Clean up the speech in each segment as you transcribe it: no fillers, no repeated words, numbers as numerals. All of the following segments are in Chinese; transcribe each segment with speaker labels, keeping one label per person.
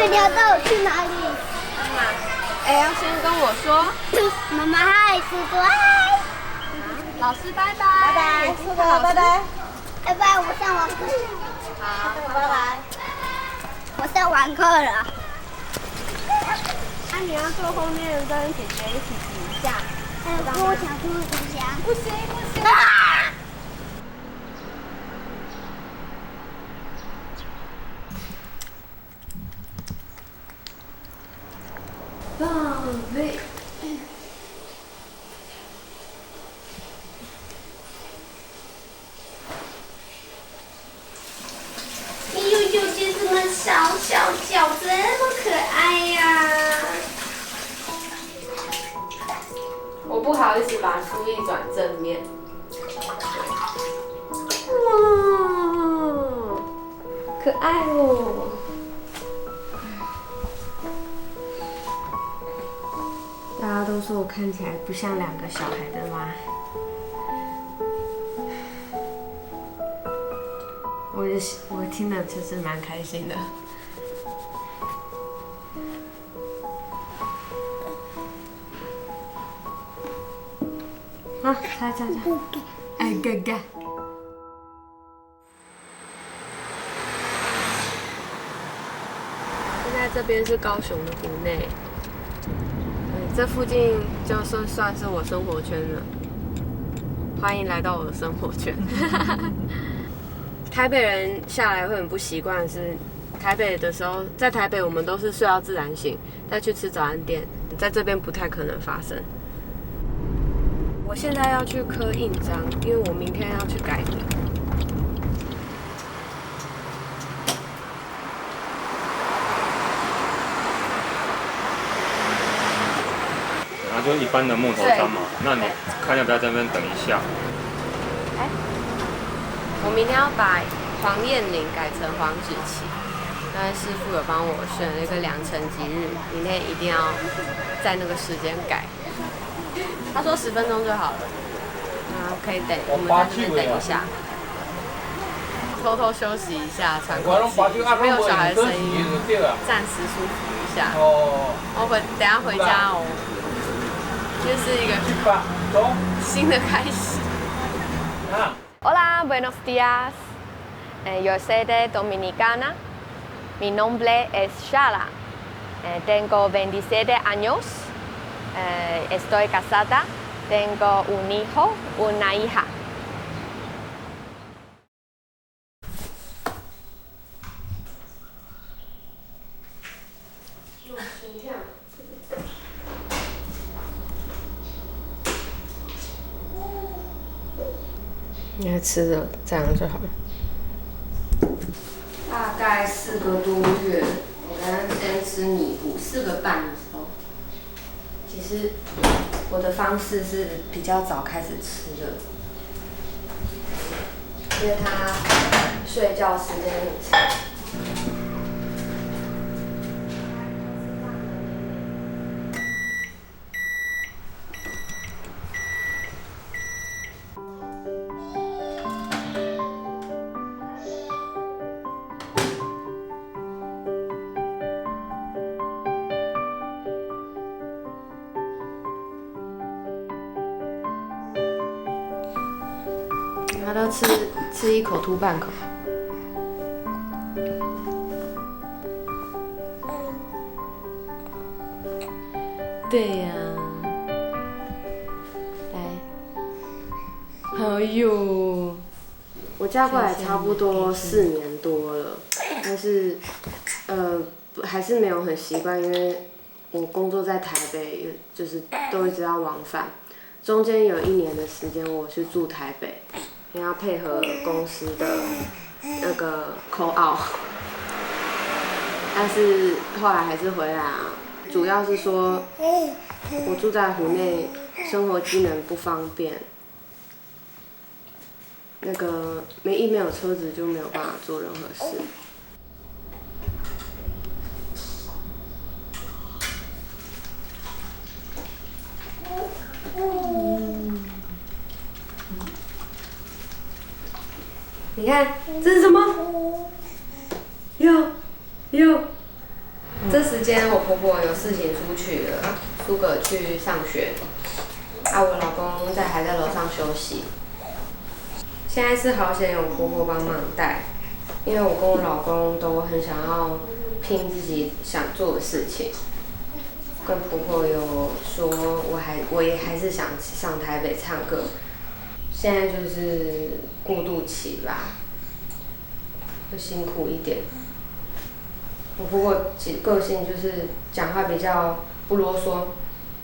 Speaker 1: 没聊到我去哪里。
Speaker 2: 哎，要先跟我说，
Speaker 1: 妈妈嗨，叔叔嗨，
Speaker 2: 老师拜拜，
Speaker 3: 拜拜，叔叔拜拜，
Speaker 1: 拜拜，我上网课。
Speaker 2: 好，
Speaker 3: 拜拜。
Speaker 1: 我上完课了。
Speaker 2: 那你要坐后面跟姐姐一起挤一下。
Speaker 1: 跟我抢出竹箱。
Speaker 2: 不行不行。
Speaker 1: 啊！
Speaker 2: 宝贝。
Speaker 1: 你有九姐怎么小小脚这么可爱呀？
Speaker 2: 我不好意思把书一转正面。哇，可爱哦！大家都说我看起来不像两个小孩的妈。我听了就是蛮开心的。啊，猜，哎，哥哥。现在这边是高雄的湖内，这附近就算是我生活圈了。欢迎来到我的生活圈。台北人下来会很不习惯的是，台北的时候，在台北我们都是睡到自然醒，再去吃早餐店，在这边不太可能发生。我现在要去刻印章，因为我明天要去改名。
Speaker 4: 然后就一般的木头章嘛，那你看要不要在那边等一下？
Speaker 2: 我明天要把黄燕玲改成黄芷琪，但是师傅有帮我选了一个良辰吉日，明天一定要在那个时间改。他说10分钟就好了，那可以等，我们在这边等一下，偷偷休息一下，喘口气，没有小孩的声音，暂时舒服一下。我等下回家哦，这是一个新的开始。Hola, buenos días. Yo soy de Dominicana. Mi nombre es Shala. Tengo 27 años. Estoy casada. Tengo un hijo, una hija. 应该吃的这样就好了。大概4个多月，我刚刚先吃米糊，4个半的时候，其实我的方式是比较早开始吃的，因为他睡觉时间很长。他都吃一口吐半口。对呀、来，哎呦，我嫁过来差不多4年多了，但是还是没有很习惯，因为我工作在台北，就是都一直要往返。中间有1年的时间我去住台北，因为要配合公司的那个 call out， 但是后来还是回来啊。主要是说，我住在湖内，生活机能不方便，那个没有车子就没有办法做任何事。你看，这是什么？有，这时间我婆婆有事情出去了，苏格去上学，我老公还在楼上休息。现在是好险有婆婆帮忙带，因为我跟我老公都很想要拼自己想做的事情。跟婆婆有说，我也还是想上台北唱歌，现在就是过渡期吧，会辛苦一点。我婆婆个性就是讲话比较不啰嗦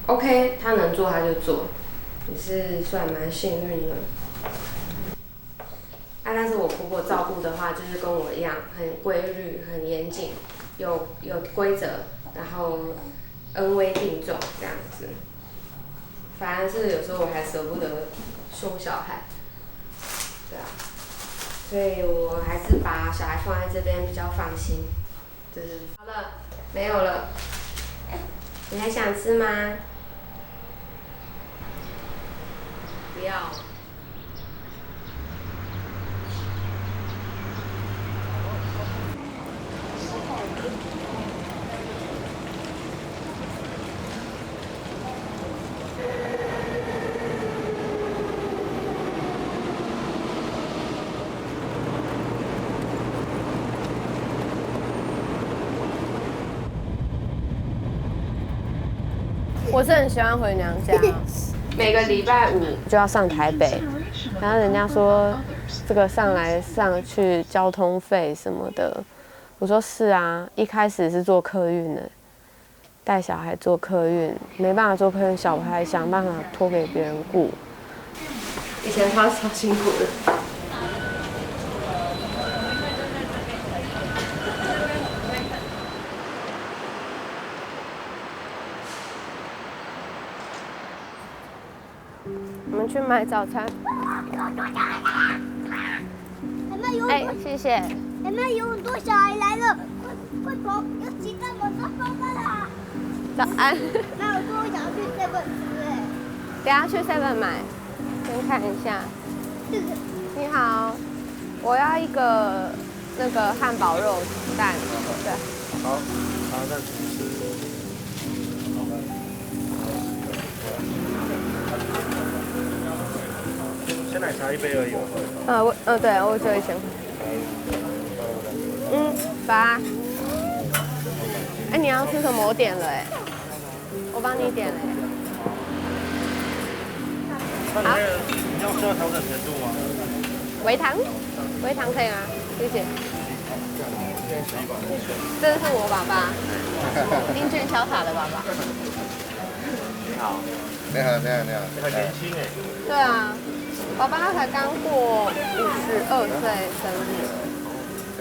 Speaker 2: ，OK， 她能做她就做，也是算蛮幸运的。但是我婆婆照顾的话，就是跟我一样，很规律、很严谨，有规则，然后恩威并重这样子。反而是有时候我还舍不得凶小孩，对啊，所以我还是把小孩放在这边比较放心。好了，没有了，你还想吃吗？不要。我是很喜欢回娘家，每个礼拜五就要上台北，然后人家说这个上来上去交通费什么的，我说是啊，一开始是坐客运的，带小孩坐客运，没办法坐客运，小孩想办法托给别人顾，以前超辛苦的。我们去买早餐。谢谢。
Speaker 1: 有没有很多小孩来了？快跑！有几个摩托车了。
Speaker 2: 早安。
Speaker 1: 那我说我想要去7-Eleven吃哎。
Speaker 2: 等下去7-Eleven买，先看一下。你好，我要一个那个汉堡肉蛋，对。
Speaker 5: 好，再吃。鲜奶茶1杯而已。
Speaker 2: 对，我只有1000块。爸。你要吃什么？我点了我帮你点了
Speaker 5: 好。你要需要调整甜度吗？
Speaker 2: 微糖可以吗？谢谢。这是我爸爸，英俊潇洒的爸爸。
Speaker 5: 你好。你很年轻
Speaker 2: 对啊，爸爸才刚过52岁生日。
Speaker 5: 对。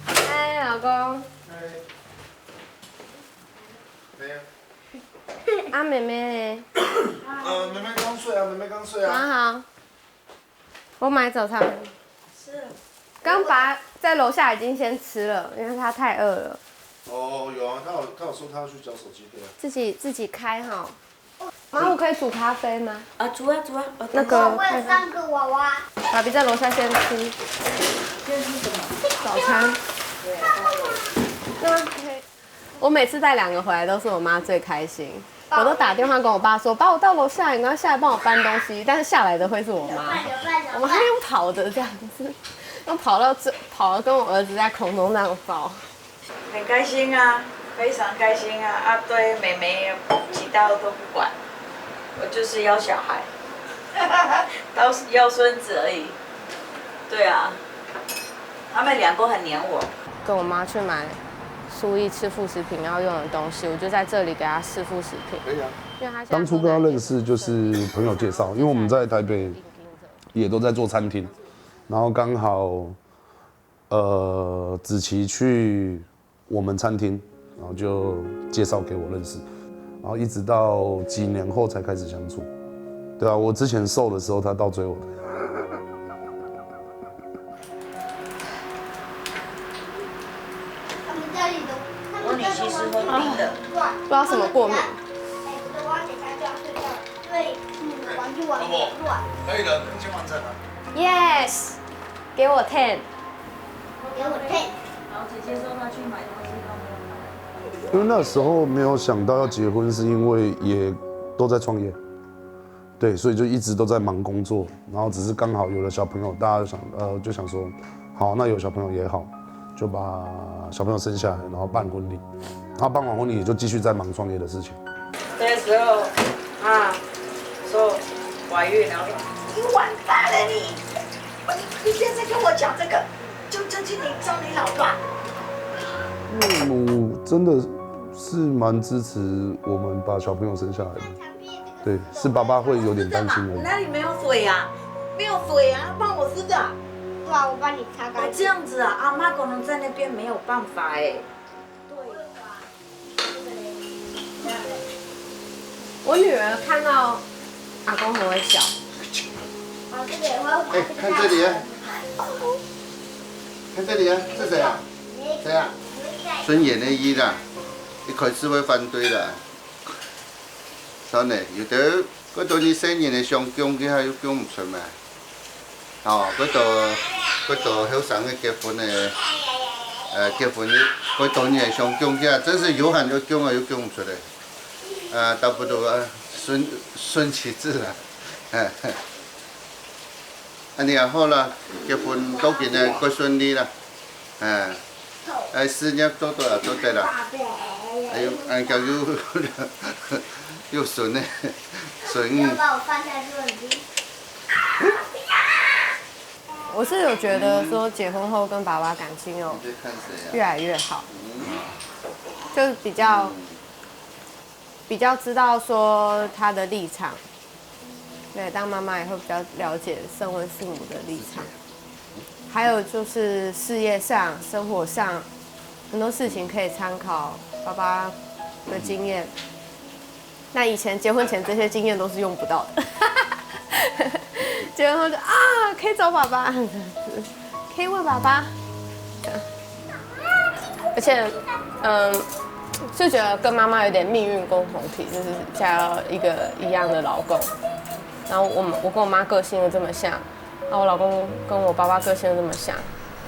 Speaker 2: 嗨，老公。妹妹呢？
Speaker 5: 妹妹刚睡啊。
Speaker 2: 好。我买早餐。吃了。刚爸在楼下已经先吃了，因为他太饿了。
Speaker 5: 哦，有啊，他有说他要去交手机费啊。
Speaker 2: 自己开哈。妈，我可以煮咖啡吗？
Speaker 1: 煮啊。
Speaker 2: 那个。
Speaker 1: 我有3个娃娃。
Speaker 2: 爸比在楼下先吃。
Speaker 1: 这是什么？
Speaker 2: 早餐。那我每次带2个回来都是我妈最开心。我都打电话跟我爸说，把我到楼下，你要下来帮我搬东西，但是下来的会是我妈。我们还用跑的这样子，用跑了跟我儿子在空中那样抱。
Speaker 6: 很开心啊，非常开心啊！对妹妹其他都不管，我就是要小孩，都是要孙子而已。对啊，他们2个很黏我。
Speaker 2: 跟我妈去买苏毅吃副食品要用的东西，我就在这里给他试副食品。
Speaker 5: 可以啊。
Speaker 2: 因为他
Speaker 7: 当初跟他认识就是朋友介绍，因为我们在台北也都在做餐厅，然后刚好子琪去我们餐厅，然后就介绍给我认识，然后一直到几年后才开始相处。对啊，我之前瘦的时候他倒追我的。
Speaker 6: 我女婿是会冰的，
Speaker 2: 不知道什么过敏。
Speaker 1: 点他就要睡觉了，因为玩具玩不乱。
Speaker 5: 可以了，更新完成了。
Speaker 2: Yes， 给我 10。
Speaker 1: 给我 10。
Speaker 6: 然后姐姐说她去买东西都没有买。
Speaker 7: 因为那时候没有想到要结婚，是因为也都在创业，对，所以就一直都在忙工作，然后只是刚好有了小朋友，大家就想说，好，那有小朋友也好，就把小朋友生下来，然后办婚礼，然后办完婚礼也就继续在忙创业的事情。
Speaker 6: 那时候啊，说怀孕，然后说你完蛋了你现在跟我讲这个，就去你找你老爸。
Speaker 7: 岳母真的是蛮支持我们把小朋友生下来的，对，是爸爸会有点担心而已。
Speaker 6: 哪里没有水啊？没有水啊，帮我撕的。
Speaker 1: 对啊，我帮你擦干净。
Speaker 6: 这样子啊，阿妈可能在那边没有办法哎。
Speaker 2: 我女儿看到阿公很会笑，
Speaker 1: 好，这个也会把
Speaker 5: 哎，
Speaker 1: 这个
Speaker 5: 看这里啊，看这里啊，是谁啊？谁啊？孙妍的姨啦，一开始會反對啦。真的，有啲嗰度你新年嘅上供佢係供唔出嘛？哦，嗰度後生嘅結婚嘅，結婚嗰度你係上供嘅，真是有限有供啊，又供唔出嚟。倒不如順其自然。อันนี้好啦，結婚都見咧個順利啦，事業做到做得啦，按個又順咧，順。
Speaker 1: 要把我放下去很低。
Speaker 2: 我是有觉得说结婚后跟爸爸感情有
Speaker 5: 你在看誰啊？
Speaker 2: 越来越好，就比较知道说他的立场，对，当妈妈也会比较了解身为父母的立场，还有就是事业上、生活上很多事情可以参考爸爸的经验。那以前结婚前这些经验都是用不到的，结婚后就可以找爸爸，可以问爸爸，而且就觉得跟妈妈有点命运共同体，就是嫁到一个一样的老公。然后我跟我妈个性又这么像，然后我老公跟我爸爸个性又这么像，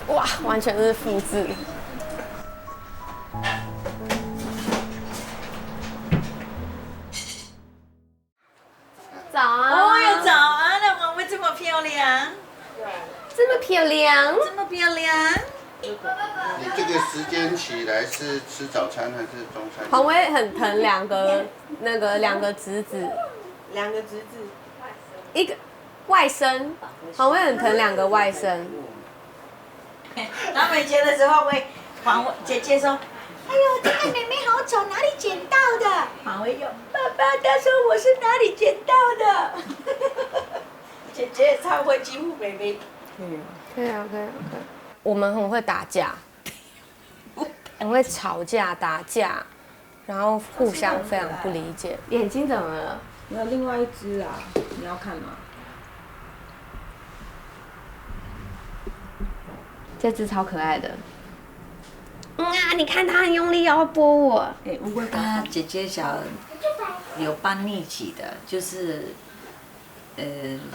Speaker 2: 哇，完全是复制。早安！
Speaker 6: 哦哟，早安了，妈妈这么漂亮，
Speaker 2: 这么漂亮，
Speaker 6: 这么漂亮。
Speaker 5: 你这个時間起來是吃早餐還是中餐？
Speaker 2: 黄威很疼两个侄子，一个外甥，黄威很疼两个外甥。
Speaker 6: 拿美节的时候，姐姐说：“哎呦，这个妹妹好丑，哪里捡到的？”黄威有爸爸，他说我是哪里捡到的。姐姐超会欺负妹妹。
Speaker 2: 可以啊。我们很会打架，很会吵架、打架，然后互相非常不理解。眼睛怎么了？
Speaker 3: 没有另外一只啊，你要看吗？
Speaker 2: 这只超可爱的。你看它很用力要拨我。
Speaker 6: 姐姐小有叛逆期的，就是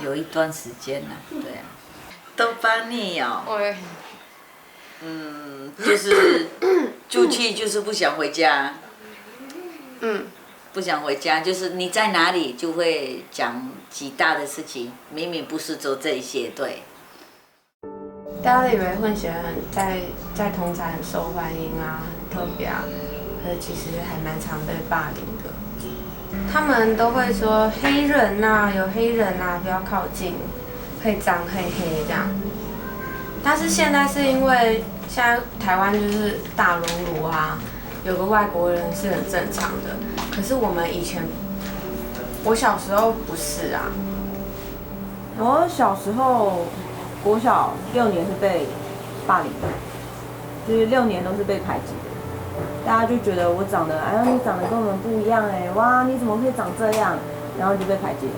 Speaker 6: 有一段时间了，对啊，都叛逆哦。就是住去就是不想回家，不想回家，就是你在哪里就会讲极大的事情，明明不是做这一些，对。
Speaker 2: 大家都以为混血很在同才很受欢迎啊，很特别啊，可是其实还蛮常被霸凌的。他们都会说黑人呐，有黑人呐，不要靠近，会脏黑黑这样。但是现在是因为现在台湾就是大熔炉啊，有个外国人是很正常的。可是我们以前，我小时候不是啊。
Speaker 3: 我小时候，国小6年是被霸凌的，就是6年都是被排挤的。大家就觉得我长得，哎呀，你长得跟我们不一样哎，哇，你怎么会长这样？然后就被排挤了。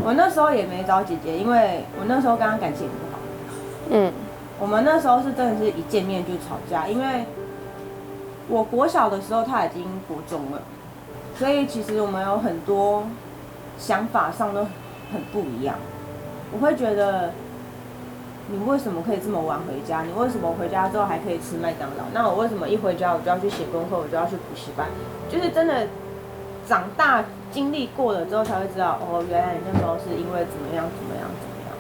Speaker 3: 我那时候也没找姐姐，因为我那时候跟她感情也不好。我们那时候是真的是一见面就吵架，因为我国小的时候他已经国中了，所以其实我们有很多想法上都很不一样。我会觉得，你为什么可以这么晚回家？你为什么回家之后还可以吃麦当劳？那我为什么一回家我就要去写功课，我就要去补习班？就是真的长大经历过了之后才会知道，哦，原来你那时候是因为怎么样怎么样怎么样。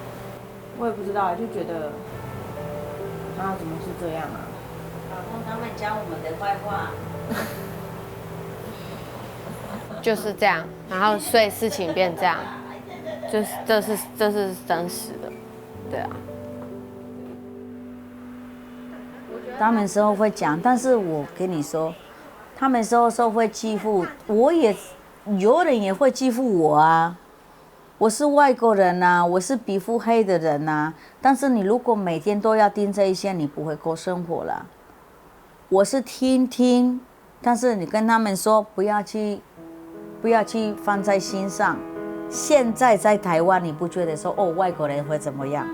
Speaker 3: 我也不知道，就觉得，啊，怎么是这样啊？
Speaker 6: 然后他们讲我们的坏话。
Speaker 2: 就是这样，然后所以事情变这样，就是这是真实的，对啊。
Speaker 8: 他们时候会讲，但是我跟你说，他们时候会欺负我，也有人也会欺负我啊。我是外国人啊，我是皮肤黑的人啊。但是你如果每天都要听这一些，你不会过生活了。我是听，但是你跟他们说不要去放在心上。现在在台湾，你不觉得说哦外国人会怎么样？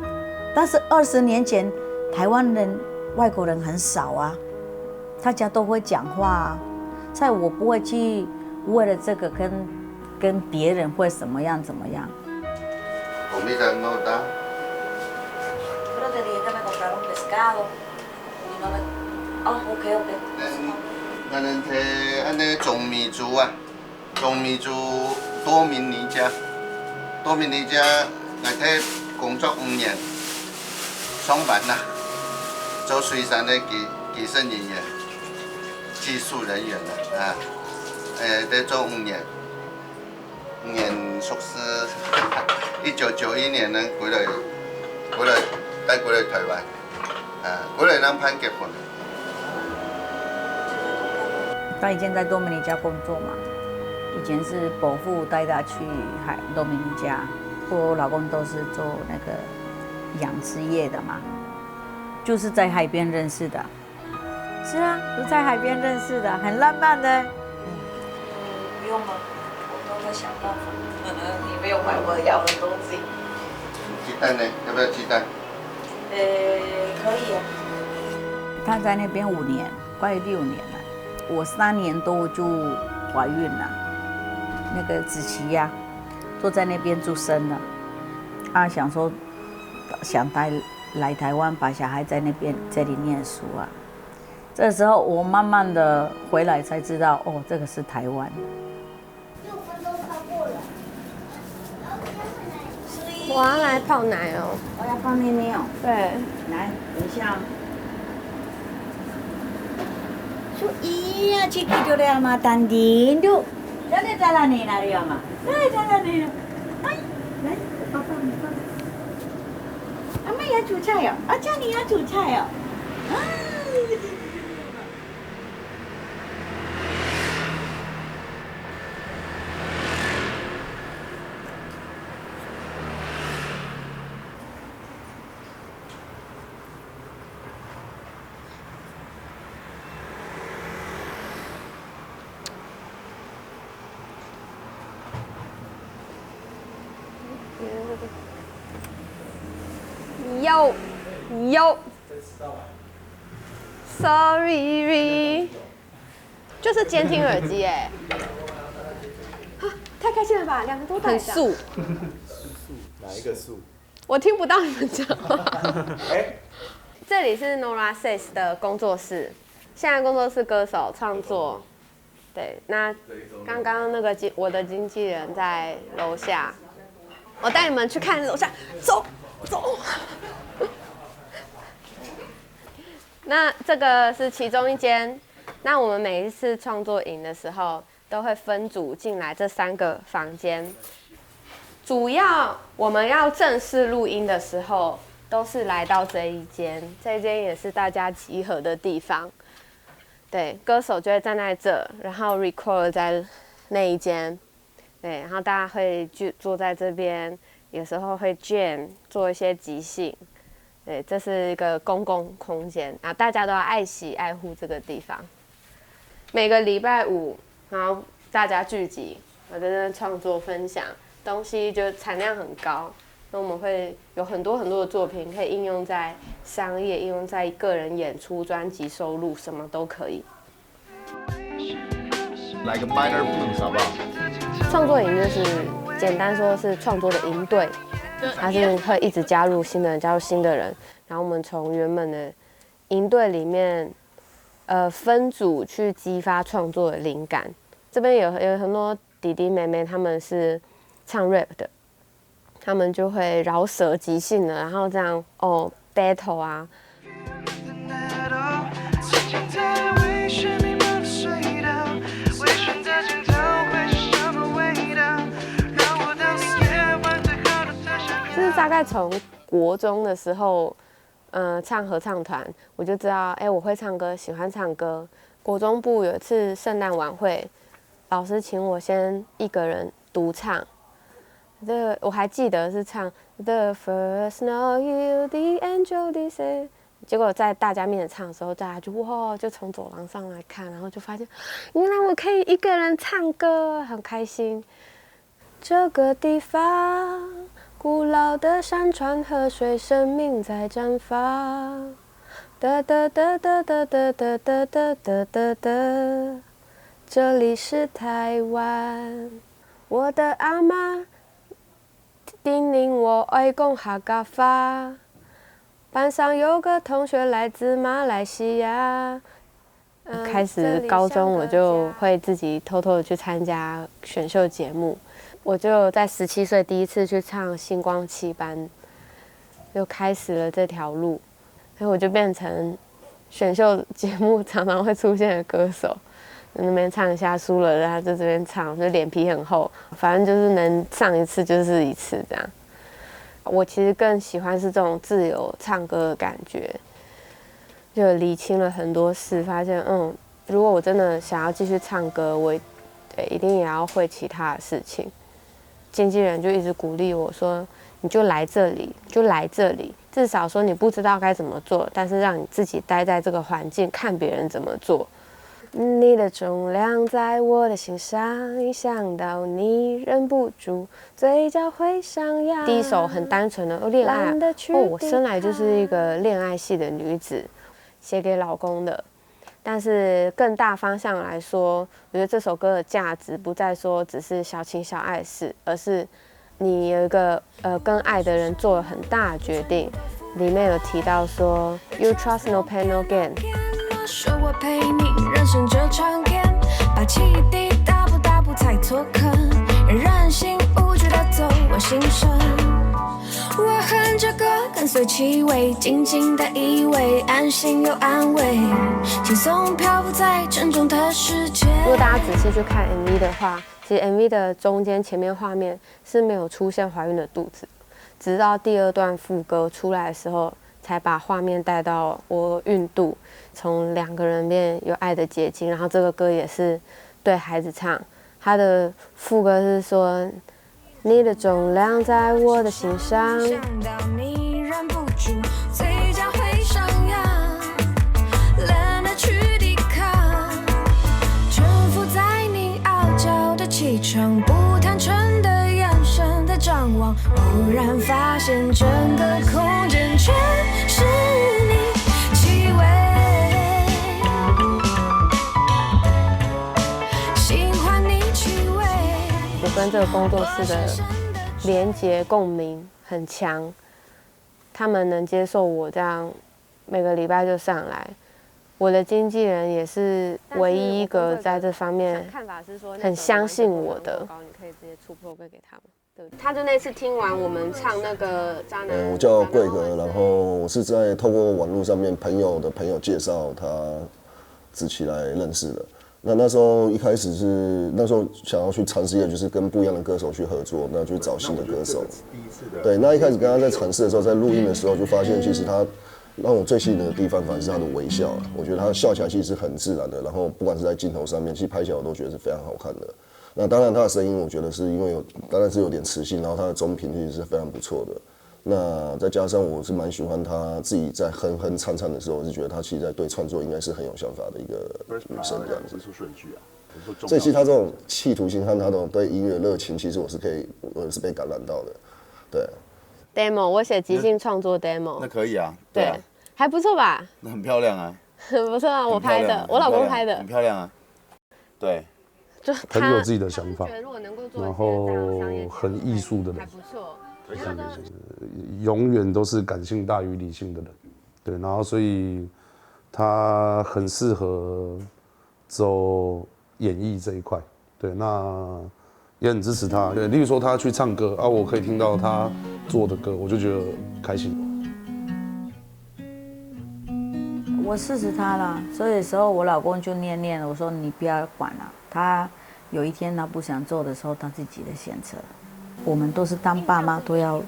Speaker 8: 但是20年前，台湾人外国人很少啊，大家都会讲话啊。所以我不会去为了这个跟别人会怎么样。
Speaker 5: 我们在弄的。
Speaker 6: 哦 ，OK。
Speaker 5: 那人是安尼种米族啊，种米族多米尼加，我在工作5年，上班啦，做水产的技术人员、技术人员啦，在做5年硕士，1991年呢过来带过来台湾，过来咱潘结婚。
Speaker 8: 他以前在多米尼加工作嘛，以前是伯父带他去多米尼加，我老公都是做那个养殖业的嘛，就是在海边认识的。是啊，是在海边认识的，很浪漫的。
Speaker 6: 不用了，我都会想办法。你没有买我要的东西。
Speaker 5: 鸡蛋呢？要不要鸡蛋？
Speaker 6: 可以啊。
Speaker 8: 他在那边5年，快6年了。我3年多就怀孕了，那个子琪呀，都在那边出生了。想说想来台湾，把小孩在这里念书啊。这时候我慢慢的回来才知道，哦，这个是台湾。
Speaker 1: 6分钟超过了。
Speaker 2: 我要来泡奶哦。
Speaker 8: 我要放奶奶哦。
Speaker 2: 对。
Speaker 8: 来，等一下。iya ciki dulu ama tanding du. Jadi jalan nari ama. Jalan ni.来，爸爸。阿妹要煮菜哦，阿佳你要煮菜哦。
Speaker 2: 有 ，sorry， 就是监听耳机哎，太开心了吧，2个都很素，
Speaker 9: 哪一个素？
Speaker 2: 我听不到你们讲话。这里是 Nora Says 的工作室，现在工作室歌手创作。对，那刚刚那个我的经纪人在楼下，我带你们去看楼下，走。那这个是其中一间。那我们每一次创作营的时候，都会分组进来这3个房间。主要我们要正式录音的时候，都是来到这一间，这一间也是大家集合的地方。对，歌手就会站在这，然后 record 在那一间。对，然后大家会坐在这边，有时候会 jam 做一些即兴。对，这是一个公共空间，然后大家都要爱惜爱护这个地方。每个礼拜5，然后大家聚集，我在这创作分享东西，就产量很高。那我们会有很多的作品可以应用在商业，应用在个人演出、专辑收录，什么都可以。
Speaker 10: 来个 minor blues 好不好？
Speaker 2: 创作营就是简单说是创作的营队，它是会一直加入新的人，加入新的人，然后我们从原本的营队里面，分组去激发创作的灵感。这边有很多弟弟妹妹，他们是唱 rap 的，他们就会饶舌即兴的，然后这样battle 啊。就是大概从国中的时候，唱合唱团，我就知道，我会唱歌，喜欢唱歌。国中部有一次圣诞晚会，老师请我先一个人独唱。我还记得是唱 The first snow you the angel they say。结果在大家面前唱的时候，大家就哇，就从走廊上来看，然后就发现，原来我可以一个人唱歌，很开心。这个地方，古老的山川河水，生命在绽放。哒哒哒哒哒哒哒哒哒哒哒哒，这里是台湾。我的阿妈叮咛我爱讲客家话。班上有个同学来自马来西亚。开始高中我就会自己偷偷的去参加选秀节目，我就在17岁第一次去唱星光7班，就开始了这条路，所以我就变成选秀节目常常会出现的歌手。那边唱一下输了，他就这边唱，就脸皮很厚，反正就是能上一次就是一次这样。我其实更喜欢是这种自由唱歌的感觉，就理清了很多事，发现如果我真的想要继续唱歌，我一定也要会其他的事情。经纪人就一直鼓励我说，你就来这里，就来这里，至少说你不知道该怎么做，但是让你自己待在这个环境，看别人怎么做。你的重量在我的心上，一想到你忍不住嘴角会上扬。第一首很单纯的恋爱，我生来就是一个恋爱系的女子，写给老公的。但是更大方向来说，我觉得这首歌的价值不在说只是小情小爱的事，而是你有一个跟爱的人做了很大的决定。里面有提到说 ，You trust no pain no gain。说我陪你人生这场 game， 把起底大步踩错坑，任性无惧地走我心声。我哼着歌，跟随气味，静静的依偎，安心又安慰，轻松漂浮在沉重的世界。如果大家仔细去看 MV 的话，其实 MV 的中间前面画面是没有出现怀孕的肚子，直到第2段副歌出来的时候，才把画面带到我孕肚，从2个人变有爱的结晶。然后这个歌也是对孩子唱，他的副歌是说，你的重量在我的心上。想到你忍不住嘴角会上扬，懒得去抵抗，臣服在你傲娇的气场，不坦诚的眼神的张望，忽然发现整个空间全是你气味，喜欢你气味。我跟这个工作室的连结共鸣很强，他们能接受我这样每个礼拜就上来。我的经纪人也是唯一一个在这方面很相信我的。你可以直接出 program 给他们。他就那次听完我们唱那个渣男，
Speaker 11: 我叫贵格，然后我是在透过网络上面朋友的朋友介绍他子琪来认识的。那时候一开始是那时候想要去尝试的就是跟不一样的歌手去合作，那去找新的歌手。对，那一开始跟他在尝试的时候，在录音的时候就发现，其实他让我最吸引的地方反而是他的微笑。我觉得他笑起来其实是很自然的，然后不管是在镜头上面，其实拍起来我都觉得是非常好看的。那当然他的声音，我觉得是因为当然是有点磁性，然后他的中频率是非常不错的。那再加上我是蛮喜欢他自己在哼哼唱唱的时候，我是觉得他其实在对创作应该是很有想法的一个女生这样子。所以其实他这种企图心和他这种对音乐热情，其实我是被感染到的。对
Speaker 2: ，demo 我写即兴创作 demo，
Speaker 10: 那可以啊，
Speaker 2: 对啊，还不错吧？
Speaker 10: 那很漂亮啊，
Speaker 2: 很不错啊，我拍的，我老公拍的，
Speaker 10: 很漂亮啊，对。
Speaker 2: 就
Speaker 7: 很有自己的想法，
Speaker 2: 如果能够做
Speaker 7: 然后很艺术的人，
Speaker 2: 还不错。
Speaker 7: 永远都是感性大于理性的人，对，然后所以他很适合走演艺这一块，对，那也很支持他，对，例如说他去唱歌啊，我可以听到他做的歌，我就觉得开心。
Speaker 8: 我支持他啦，所以有时候我老公就念了，我说你不要管了，他有一天他不想做的时候，他自己的选择。我们都是当爸妈都要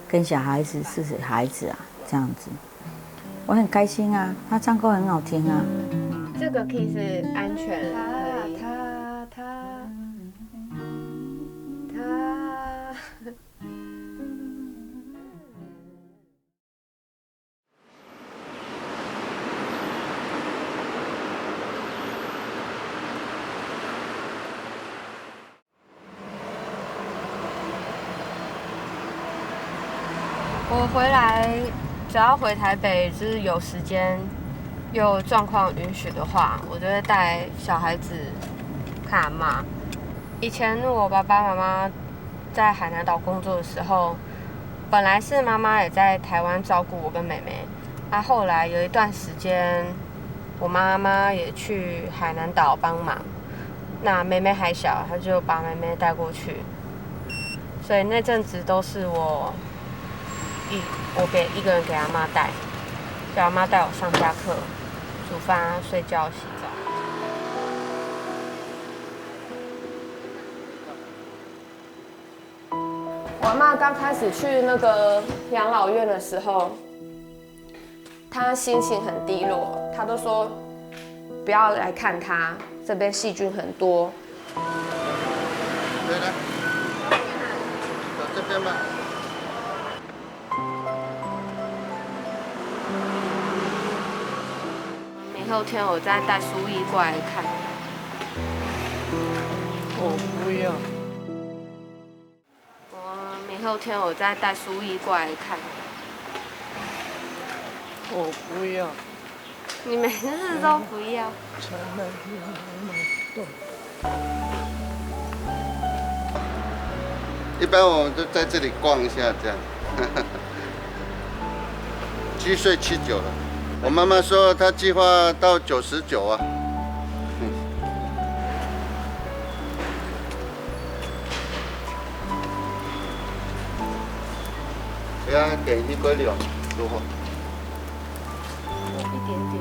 Speaker 8: 跟小孩子是孩子啊，这样子，我很开心啊，他唱歌很好听啊。
Speaker 2: 这个 key 是安全，可以。我回来，只要回台北，就是有时间，又状况允许的话，我就会带小孩子看阿嬷。以前我爸爸妈妈在海南岛工作的时候，本来是妈妈也在台湾照顾我跟妹妹，后来有一段时间，我妈妈也去海南岛帮忙，那妹妹还小，她就把妹妹带过去，所以那阵子都是我一个人给阿嬷带，叫阿嬷带我上下课、煮饭、睡觉、洗澡。我阿嬷刚开始去那个养老院的时候，她心情很低落，她都说不要来看她，这边细菌很多。
Speaker 5: 对了，走这边吧。
Speaker 2: 明后天我再带书艺过来看。
Speaker 10: 我不要。
Speaker 2: 明后天我再带书艺过来看。
Speaker 10: 我不要。
Speaker 2: 你每次都不要。
Speaker 5: 一般我们都在这里逛一下，这样。7岁7、9了。我妈妈说她计划到99啊。给他点1杯2，如何？
Speaker 2: 一点点。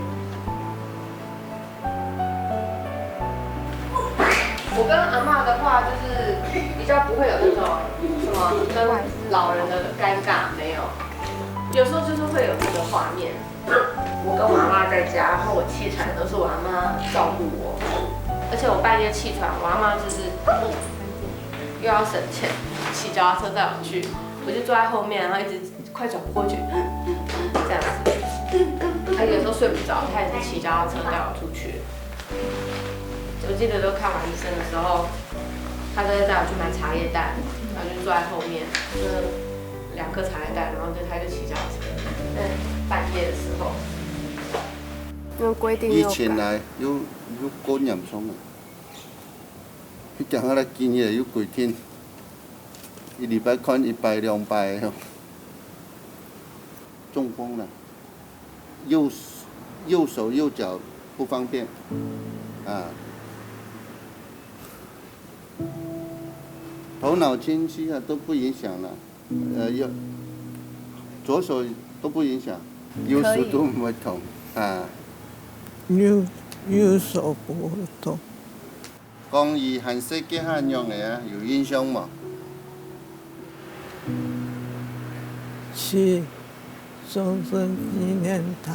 Speaker 2: 我跟阿嬷的话就是比较不会有那种什么跟老人的尴尬，没有。有时候就是会有这个画面，我跟我阿嬷在家，然后我气喘都是我阿嬷照顾我，而且我半夜气喘，我阿嬷就是又要省钱，骑脚踏车带我去。我就坐在后面，然后一直快转不过去，这样子。他有时候睡不着，他也是骑脚踏车带我出去。我记得都看完医生的时候，他都会带我去买茶叶蛋，然后就坐在后面，就2颗茶叶蛋，然后他就骑脚踏车。半夜的时候，因为规定
Speaker 5: 以前来有高严重啊，佢行下来建议有几天。1礼拜看1摆2摆，中风了，右手右脚不方便，啊，头脑清晰啊都不影响了，左手都不影响，右手都不会痛啊。
Speaker 10: 右手不会痛。
Speaker 5: 讲伊韩式结汉用的啊，有印象吗？
Speaker 10: 去终身纪念他，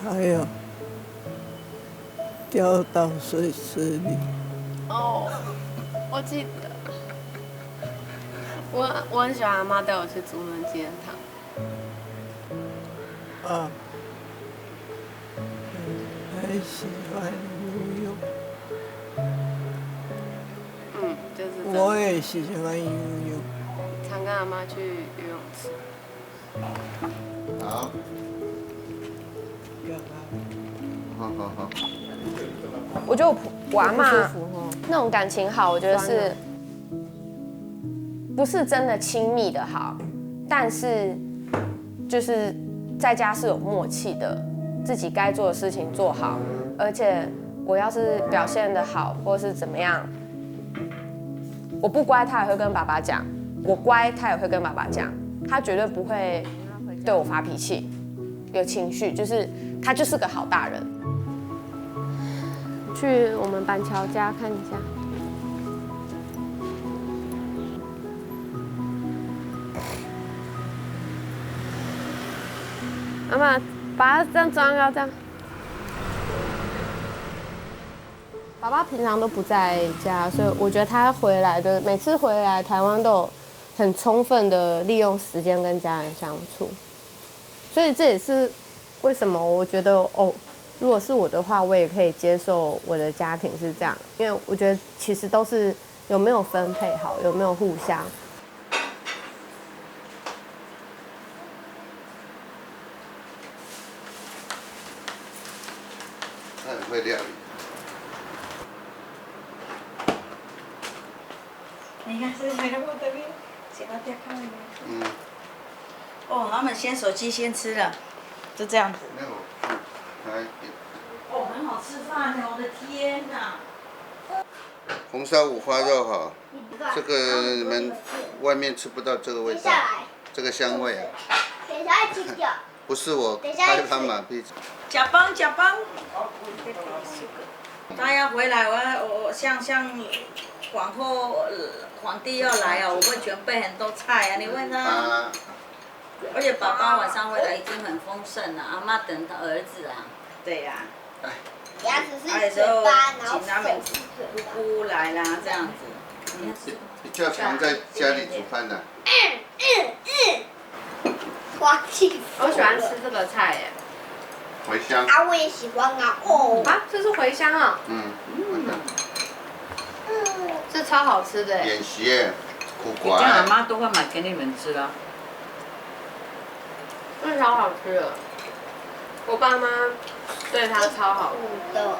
Speaker 10: 还有掉到水池里。
Speaker 2: 哦，我记得，我很喜欢阿嬷带我去竹门纪念堂。
Speaker 10: 啊，很喜欢游泳。
Speaker 2: 就是
Speaker 10: 我也喜欢游泳。
Speaker 2: 常跟阿妈去游泳池。
Speaker 5: 好。
Speaker 10: 干嘛？
Speaker 5: 好。
Speaker 2: 我觉得我阿嬷那种感情好，我觉得是不是真的亲密的好，但是就是在家是有默契的，自己该做的事情做好，而且我要是表现得好或是怎么样，我不乖他也会跟爸爸讲，我乖他也会跟爸爸讲，他绝对不会对我发脾气，有情绪，就是他就是个好大人。去我们板桥家看一下。妈妈，把它这样装要这样。爸爸平常都不在家，所以我觉得他回来的每次回来台湾都有很充分的利用时间跟家人相处，所以这也是为什么我觉得哦。如果是我的话，我也可以接受我的家庭是这样，因为我觉得其实都是有没有分配好，有没有互相。
Speaker 5: 他很会料理。
Speaker 6: 你看，是哪个我这边？先把点看一下。哦，他们先手机先吃了，就这样子。哦，很好吃饭呢！我的天哪！
Speaker 5: 红烧五花肉哈，这个你们外面吃不到这个味道，这个香味啊。
Speaker 1: 等一下吃掉。
Speaker 5: 不是我拍他马屁。
Speaker 6: 加班加班。他要回来，我像皇帝要来啊，我会准备很多菜啊，你问他。而且爸爸晚上回来已经很丰盛了，阿妈等他儿子啊。对呀。
Speaker 1: 牙齿是
Speaker 6: 嘴巴，然后手是姑姑来啦，这样子。
Speaker 5: 比较常在家里煮饭的。
Speaker 1: 花气。
Speaker 2: 我喜欢吃这个菜耶。
Speaker 5: 茴香。
Speaker 1: 啊，我也喜欢啊。哦。
Speaker 2: 啊，这是茴香啊。这超好吃的。
Speaker 5: 扁席、苦瓜。
Speaker 6: 这样阿妈都会买给你们吃啊。
Speaker 2: 这超好吃的。我爸妈对他超好的。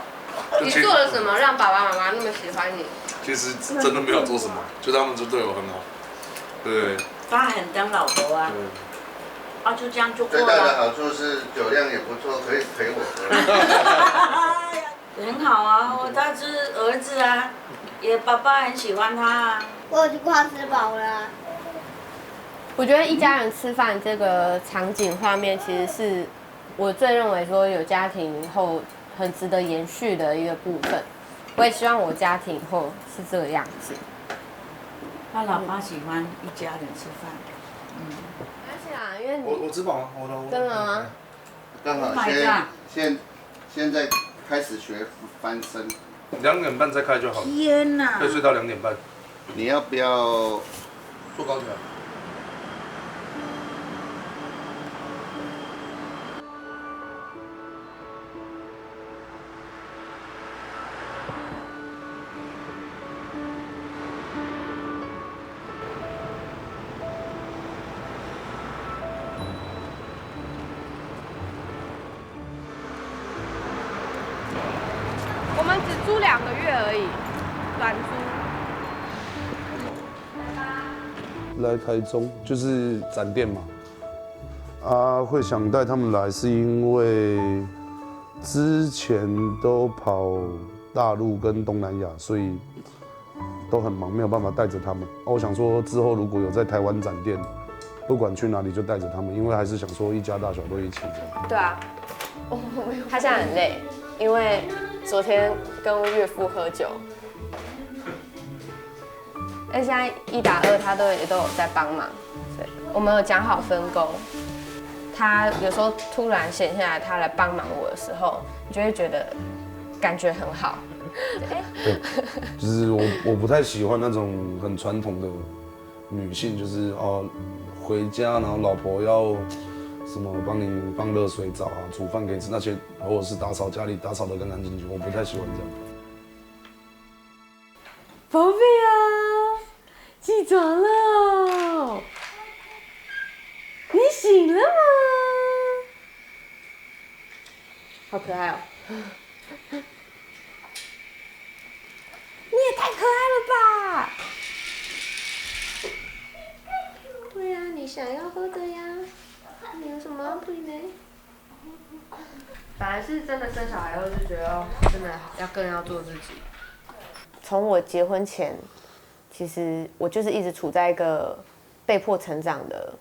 Speaker 2: 你做了什么让爸爸妈妈那么喜欢你？
Speaker 7: 其实真的没有做什么，就他们就对我很好。对。
Speaker 6: 他很当老婆啊。啊，就这样就过了。
Speaker 5: 最大的好处是酒量也不错，可以陪我喝。
Speaker 6: 很好啊，他是儿子啊，也爸爸很喜欢他啊。
Speaker 1: 我已经快吃饱了。
Speaker 2: 我觉得一家人吃饭这个场景画面，其实是我最认为说有家庭以后很值得延续的一个部分。我也希望我家庭以后是这个样子。
Speaker 6: 他老爸喜欢一家人吃饭。
Speaker 2: 没关系啦，因为
Speaker 7: 我吃饱了，
Speaker 2: 真的吗？
Speaker 5: 刚好现在开始学翻身。
Speaker 7: 2点半再开就好了。
Speaker 6: 天哪！
Speaker 7: 可以睡到2点半。
Speaker 5: 你要不要
Speaker 7: 坐高铁啊？
Speaker 2: 我们只租2个月而已，短租。
Speaker 7: 来台中就是展店嘛，会想带他们来是因为之前都跑大陆跟东南亚，所以都很忙，没有办法带着他们。我想说之后如果有在台湾展店，不管去哪里就带着他们，因为还是想说一家大小都一起这样。
Speaker 2: 对啊，他现在很累，因为昨天跟岳父喝酒。但现在1打2，他也都有在帮忙，所以我们有讲好分工。他有时候突然闲下来，他来帮忙我的时候，你就会觉得感觉很好。
Speaker 7: 对，就是我不太喜欢那种很传统的女性，就是回家然后老婆要什么帮你放热水澡啊，煮饭给你吃那些，或者是打扫家里打扫得干干净净，我不太喜欢这样。
Speaker 2: 宝贝啊，起床了，你醒了吗？好可爱哦。你想要喝的呀。你有什么要推呢？反而是真的生小孩后就觉得，真的更要做自己。从我结婚前，其实我就是一直处在一个被迫成长的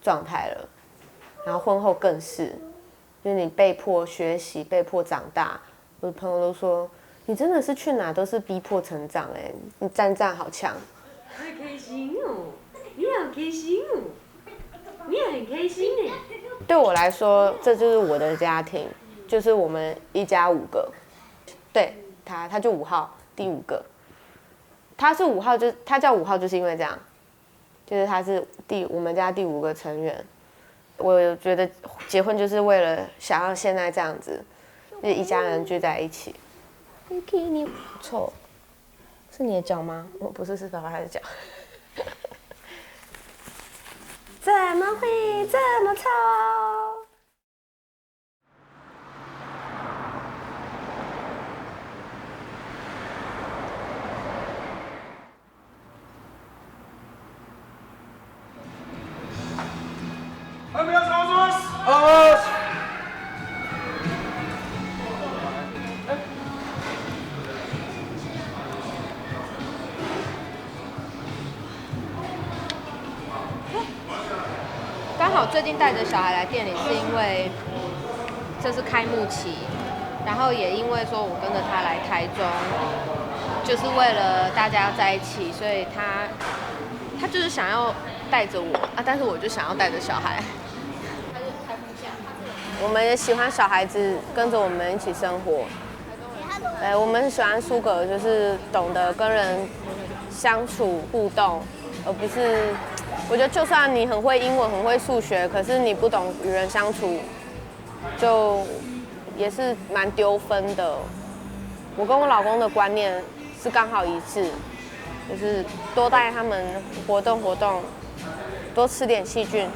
Speaker 2: 状态了，然后婚后更是，就是你被迫学习、被迫长大。我的朋友都说，你真的是去哪都是逼迫成长哎，你战好强。好开心哦，你好开心哦，你也很开心哎。对我来说，这就是我的家庭，就是我们一家5个。对他就5号，第5个。他是5号，他叫5号，就是因为这样，就是他是我们家第5个成员。我觉得结婚就是为了想要现在这样子，就是一家人聚在一起。Vicky， 你不错，是你的脚吗？不是，是爸爸的脚。怎么会这么丑？刚好最近带着小孩来店里，是因为这是开幕期，然后也因为说我跟着他来台中，就是为了大家要在一起，所以他就是想要带着我啊，但是我就想要带着小孩。我们也喜欢小孩子跟着我们一起生活。我们喜欢苏格，就是懂得跟人相处互动，而不是。我觉得就算你很会英文、很会数学，可是你不懂与人相处，就也是蛮丢分的。我跟我老公的观念是刚好一致，就是多带他们活动，多吃点细菌，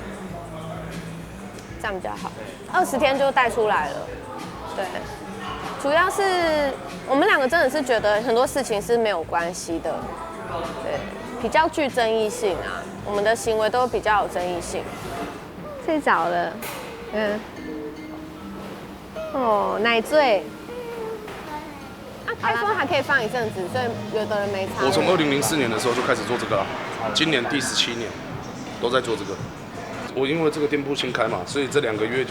Speaker 2: 这样比较好。20天就带出来了，对。主要是我们2个真的是觉得很多事情是没有关系的，对，比较具争议性啊。我们的行为都比较有争议性。睡着了，奶醉。开封还可以放一阵子，所以有的人没擦。
Speaker 7: 我从2004年的时候就开始做这个了，今年第17年都在做这个。我因为这个店铺新开嘛，所以这2个月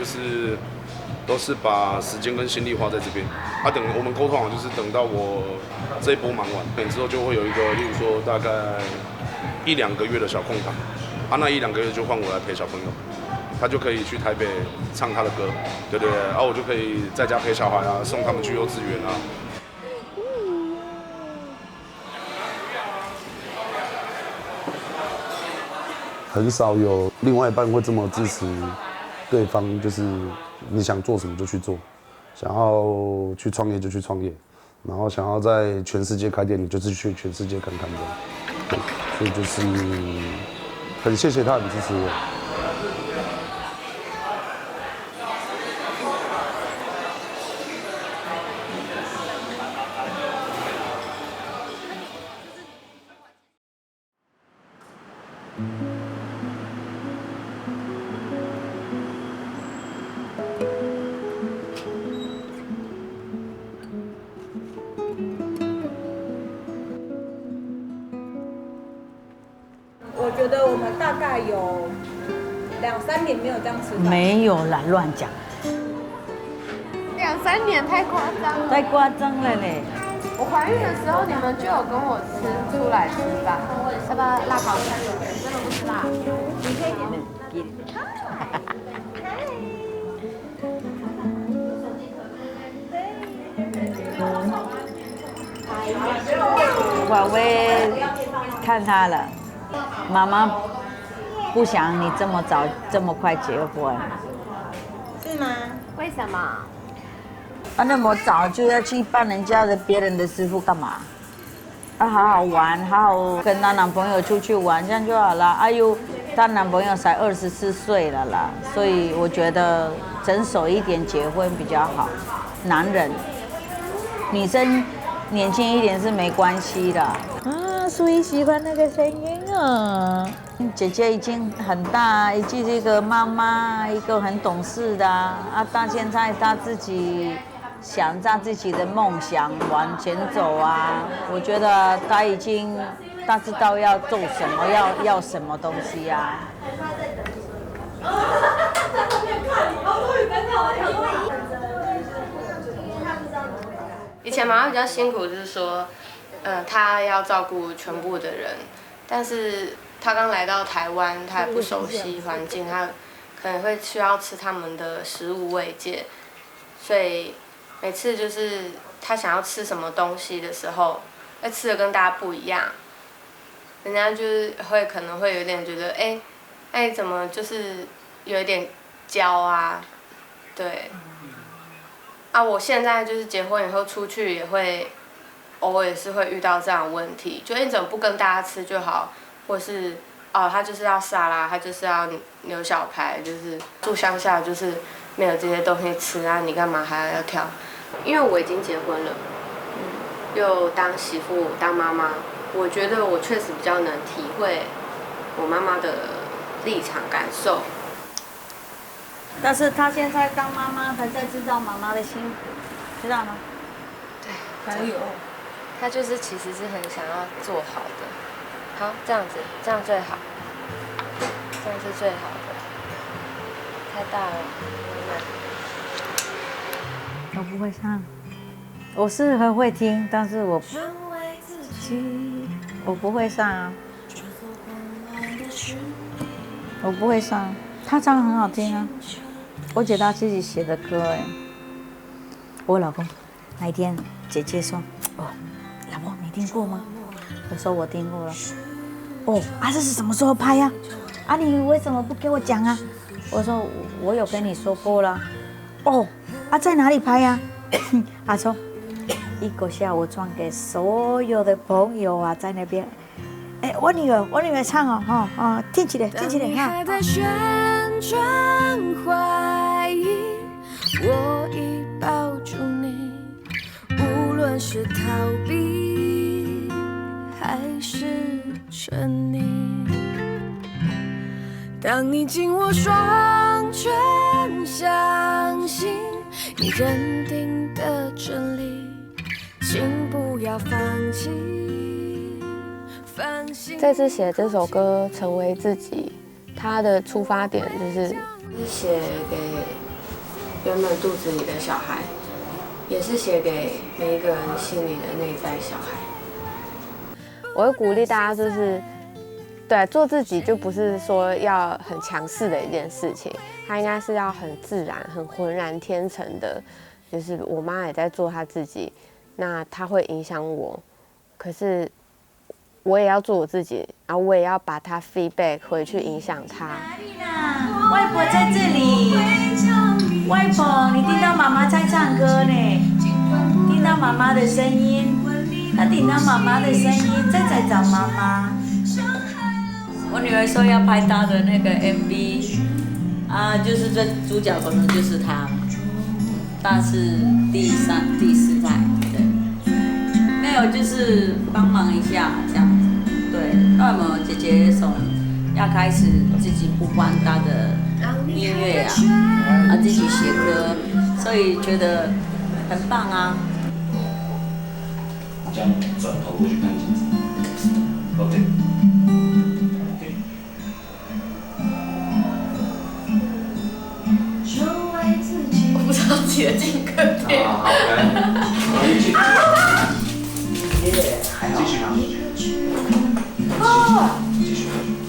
Speaker 7: 都是把时间跟心力花在这边。等我们沟通好，就是等到我这一波忙完，之后就会有一个，例如说大概1、2个月的小空档，那1、2个月就换我来陪小朋友，他就可以去台北唱他的歌，对，我就可以在家陪小孩啊，送他们去幼稚园啊。很少有另外一半会这么支持对方，就是你想做什么就去做，想要去创业就去创业，然后想要在全世界开店，你就是去全世界看看的。所以就是很谢谢他很支持我。
Speaker 3: 我觉得我们大概有2、3年没有这样吃饭。
Speaker 8: 没有啦，乱讲。
Speaker 2: 2、3年太夸张了。
Speaker 8: 太夸张了嘞！
Speaker 2: 我怀孕的时候，你们就有跟我出来吃饭，要不要辣烤肠？真的不吃辣。你可以点。
Speaker 8: 我会看他了。妈妈不想你这么早、这么快结婚，
Speaker 3: 是吗？
Speaker 2: 为什么？
Speaker 8: 那么早就要去扮人家的别人的师傅干嘛？好好玩，好好跟她男朋友出去玩，这样就好了。她男朋友才24岁了啦，所以我觉得成熟一点结婚比较好。男人，女生年轻一点是没关系的。所以喜欢那个声音啊。姐姐已经很大，已经是一个妈妈，一个很懂事的啊。到现在她自己想着自己的梦想往前走啊。我觉得她已经，她知道要做什么，要什么东西啊。
Speaker 2: 以前妈妈比较辛苦，就是说，她要照顾全部的人，但是她刚来到台湾，她也不熟悉环境，她可能会需要吃他们的食物慰藉，所以每次就是她想要吃什么东西的时候，吃的跟大家不一样，人家就是可能会有点觉得，哎怎么就是有一点娇啊，对。我现在就是结婚以后出去也会，偶尔也是会遇到这样的问题，就你怎么不跟大家吃就好，或是他就是要沙拉，他就是要牛小排，就是住乡下就是没有这些东西吃啊，你干嘛还要挑？因为我已经结婚了，又当媳妇当妈妈，我觉得我确实比较能体会我妈妈的立场感受。
Speaker 8: 但是她现在当妈妈，才在知道妈妈的辛苦，知道吗？
Speaker 2: 对，
Speaker 8: 还有，
Speaker 2: 她就是其实是很想要做好的。好，这样子，这样最好，这样是最好的。太大了，
Speaker 8: 我不会唱，我是很会听，但是我不会唱啊，我不会唱。她唱很好听啊。我姐她自己写的歌哎，我老公那一天姐姐说，老婆你听过吗？我说我听过了。这是什么时候拍呀？你为什么不给我讲啊？我说我有跟你说过了。在哪里拍呀？他说一个下午传给所有的朋友啊，在那边。我女儿唱听起来哈。
Speaker 12: 转怀疑，我已抱住你，无论是逃避还是沉溺。当你紧握双拳，相信你认定的真理，请不要放弃。
Speaker 2: 这次写这首歌《成为自己》。他的出发点就是写给原本肚子里的小孩，也是写给每一个人心里的内在小孩。我会鼓励大家，就是对做自己，就不是说要很强势的一件事情，它应该是要很自然、很浑然天成的。就是我妈也在做她自己，那她会影响我，可是我也要做我自己，然后我也要把它 feedback 回去影响他。
Speaker 8: 外婆在这里，外婆，你听到妈妈在唱歌呢，听到妈妈的声音，她听到妈妈的声音，在找妈妈。我女儿说要拍她的那个 MV，就是这主角可能就是她，但是第4代，对。没有，就是帮忙一下这样子，对。那么姐姐从要开始自己不管她的音乐自己写歌，所以觉得很棒啊。
Speaker 13: 这样转头过去看镜子 ，OK。
Speaker 2: 我不知道自己的进歌点。
Speaker 13: 好，来，继续。继续。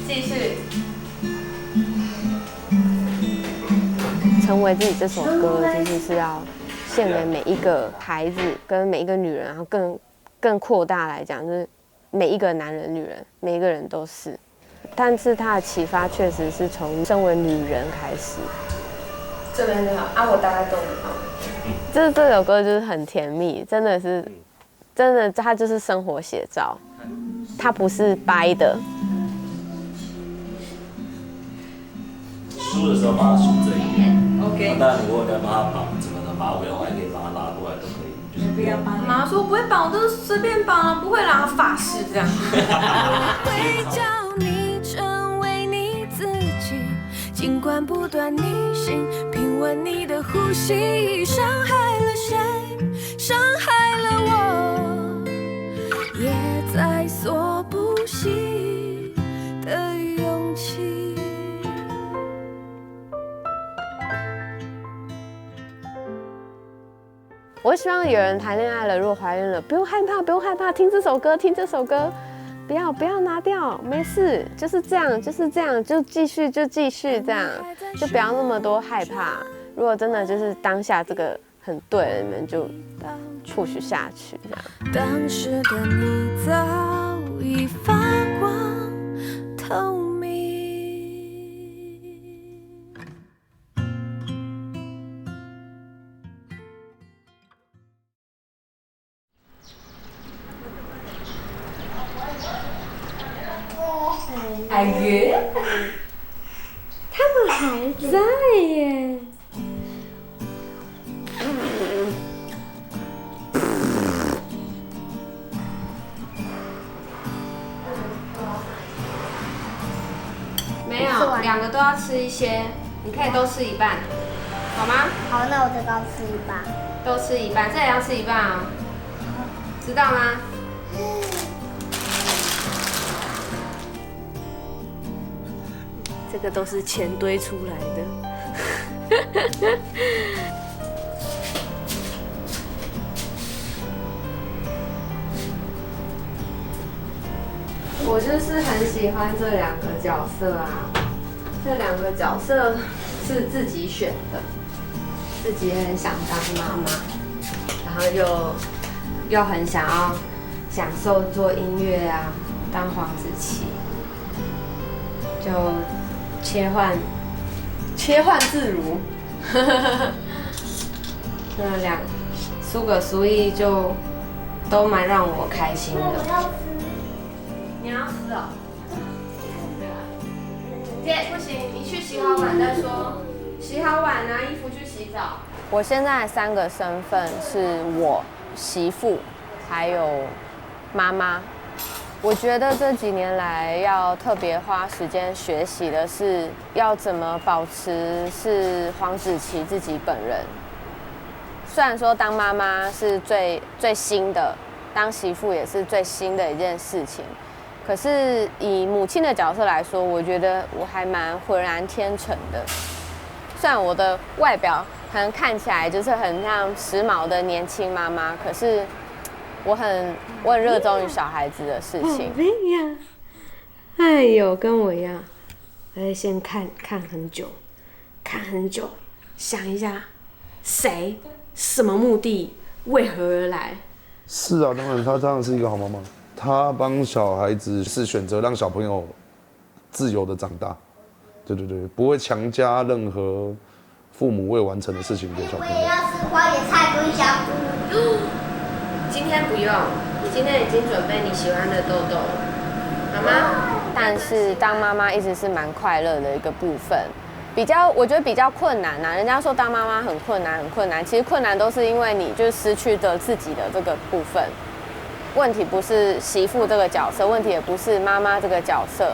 Speaker 2: 继续。成为自己这首歌，就是要献给每一个孩子跟每一个女人，然后更扩大来讲，就是每一个男人、女人，每一个人都是。但是他的启发确实是从身为女人开始。这边就好我大概懂了。就是这首歌就是很甜蜜，真的，它就是生活写照，它不是掰的。
Speaker 13: 输的时候把它输这一边
Speaker 8: ，OK。
Speaker 13: 那你如果要帮他绑整个的马尾的话，也可以把它拉过来都可以。就是
Speaker 8: 不要绑。
Speaker 2: 妈说我不会绑，我都是随便绑，不会啦，法式这样。
Speaker 12: 会叫你成为尽管不断逆行，品味你的呼吸，伤害了谁？伤害了我，也在所不惜的勇气。
Speaker 2: 我希望有人谈恋爱了，如果怀孕了，不用害怕，不用害怕，听这首歌，听这首歌，不要拿掉，没事，就是这样，就是这样，就继续这样，就不要那么多害怕。如果真的就是当下这个很对了，你们就push下去，这样。
Speaker 12: 当时的你早已发光透明。
Speaker 2: 阿鱼，他们还在耶。没有，2个都要吃一些，你可以都吃一半，好吗？
Speaker 1: 好，那我这个要吃一半。
Speaker 2: 都吃一半，这也要吃一半啊，知道吗？这个都是钱堆出来的。我就是很喜欢这2个角色啊，这2个角色是自己选的，自己也很想当妈妈，然后又很想要享受做音乐啊，当黄子琪，就切换自如，那苏格苏意就都蛮让我开心的。你要吃哦？姐不行，你去洗好碗再说。洗好碗拿衣服去洗澡。我现在3个身份是我媳妇，还有妈妈。我觉得这几年来要特别花时间学习的是要怎么保持是黄子琪自己本人。虽然说当妈妈是最新的，当媳妇也是最新的一件事情，可是以母亲的角色来说，我觉得我还蛮浑然天成的。虽然我的外表可能看起来就是很像时髦的年轻妈妈，可是我很热衷于小孩子的事情。哎呦，跟我一样，我会先看很久，想一下谁、什么目的、为何而来。
Speaker 7: 是啊，当然，她当然是一个好妈妈。她帮小孩子是选择让小朋友自由的长大，对，不会强加任何父母未完成的事情给小朋友。
Speaker 1: 我也要吃花椰菜跟香菇。
Speaker 2: 今天不用，今天已经准备你喜欢的豆豆了，好吗？但是当妈妈一直是蛮快乐的一个部分，我觉得比较困难啊。人家说当妈妈很困难，其实困难都是因为你就是失去了自己的这个部分。问题不是媳妇这个角色，问题也不是妈妈这个角色，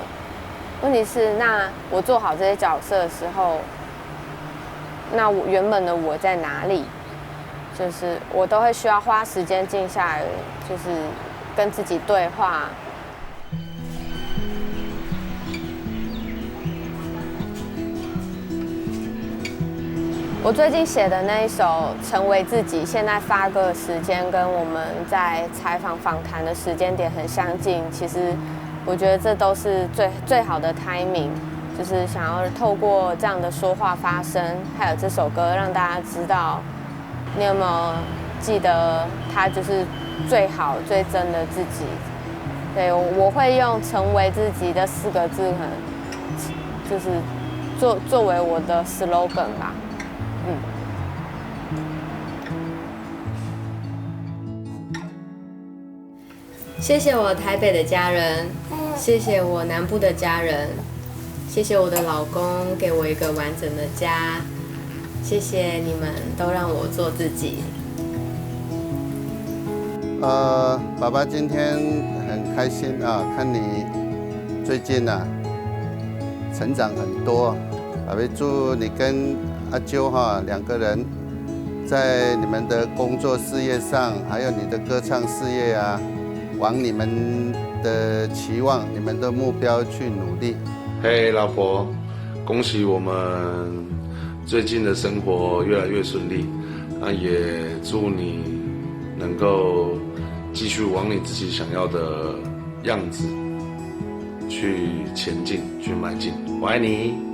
Speaker 2: 问题是那我做好这些角色的时候，那我原本的我在哪里？就是我都会需要花时间静下来，就是跟自己对话。我最近写的那一首《成为自己》，现在发歌的时间跟我们在采访访谈的时间点很相近。其实我觉得这都是最好的 timing， 就是想要透过这样的说话发声，还有这首歌让大家知道。你有没有记得他就是最好最真的自己？对，我会用成为自己的4个字，可能就是作为我的 slogan 吧。谢谢我台北的家人，谢谢我南部的家人，谢谢我的老公给我一个完整的家。谢谢你们都让我做自己。
Speaker 5: 爸爸今天很开心啊，看你最近啊成长很多，阿贝祝你跟阿啾哈2个人，在你们的工作事业上，还有你的歌唱事业啊，往你们的期望、你们的目标去努力。
Speaker 7: 嘿，老婆，恭喜我们最近的生活越来越顺利，那也祝你能够继续往你自己想要的样子去前进、去迈进。我爱你。